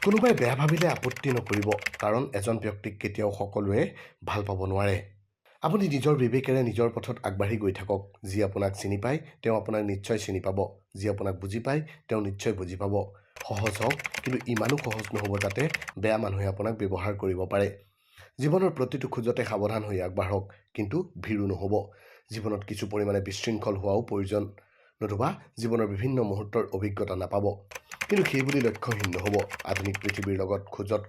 কোনোবাই বেয়া ভাবিলে আপত্তি নকৰিব, কাৰণ এজন ব্যক্তিক কেতিয়াও সকলোৱে ভাল পাব নোৱাৰে। আপুনি নিজৰ বিবেকেৰে নিজৰ পথত আগবাঢ়ি গৈ থাকক। যি আপোনাক চিনি পায় তেওঁ আপোনাক নিশ্চয় চিনি পাব, যি আপোনাক বুজি পায় তেওঁ নিশ্চয় বুজি পাব। সহজ হওক, কিন্তু ইমানো সহজ নহ'ব যাতে বেয়া মানুহে আপোনাক ব্যৱহাৰ কৰিব পাৰে। জীৱনৰ প্ৰতিটো খোজতে সাৱধান হৈ আগবাঢ়ক, কিন্তু ভীৰু নহ'ব। জীৱনত কিছু পৰিমাণে বিশৃংখল হোৱাও প্ৰয়োজন, নতুবা জীৱনৰ বিভিন্ন মুহূৰ্তৰ অভিজ্ঞতা নাপাব। কিন্তু সেই বুলি লক্ষ্যহীন নহ'ব। আধুনিক পৃথিৱীৰ লগত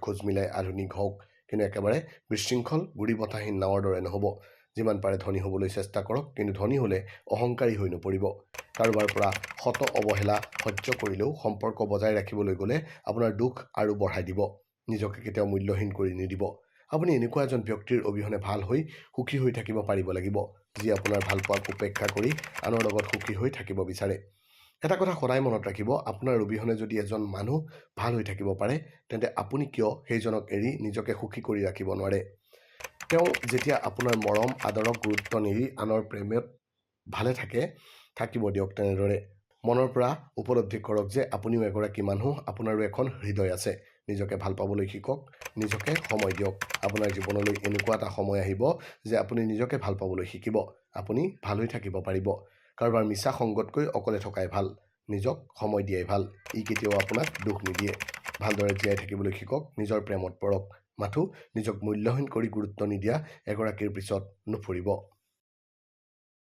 খোজ মিলাই আধুনিক হওক, কিন্তু একেবাৰে বিশৃংখল গুৰি বতাহীন নাৱৰ দৰে নহ'ব। যিমান পাৰে ধনী হ'বলৈ চেষ্টা কৰক, কিন্তু ধনী হ'লে অহংকাৰী হৈ নপৰিব। কাৰোবাৰ পৰা শত অৱহেলা সহ্য কৰিলেও সম্পৰ্ক বজাই ৰাখিবলৈ গ'লে আপোনাৰ দুখ আৰু বঢ়াই দিব। নিজকে কেতিয়াও মূল্যহীন কৰি নিদিব। আপুনি এনেকুৱা এজন ব্যক্তিৰ অবিহনে ভাল হৈ সুখী হৈ থাকিব পাৰিব লাগিব, যি আপোনাৰ ভালপোৱাক উপেক্ষা কৰি আনৰ লগত সুখী হৈ থাকিব বিচাৰে। এটা কথা সদায় মনত ৰাখিব, আপোনাৰ অবিহনে যদি এজন মানুহ ভাল হৈ থাকিব পাৰে, তেন্তে আপুনি কিয় সেইজনক এৰি নিজকে সুখী কৰি ৰাখিব নোৱাৰে? তেওঁ যেতিয়া আপোনাৰ মৰম আদৰক গুৰুত্ব নিদি আনৰ প্ৰেমত ভালে থাকিব দিয়ক। তেনেদৰে মনৰ পৰা উপলব্ধি কৰক যে আপুনিও এগৰাকী মানুহ, আপোনাৰো এখন হৃদয় আছে। নিজকে ভাল পাবলৈ শিকক, নিজকে সময় দিয়ক। আপোনাৰ জীৱনলৈ এনেকুৱা এটা সময় আহিব যে আপুনি নিজকে ভাল পাবলৈ শিকিব, আপুনি ভাল হৈ থাকিব পাৰিব। কাৰোবাৰ মিছা সংগতকৈ অকলে থকাই ভাল, নিজক সময় দিয়াই ভাল। ই কেতিয়াও আপোনাক দুখ নিদিয়ে। ভালদৰে জীয়াই থাকিবলৈ শিকক, নিজৰ প্ৰেমত পৰক। মাথো নিজক মূল্যহীন কৰি গুৰুত্ব নিদিয়া এগৰাকীৰ পিছত নুফুৰিব।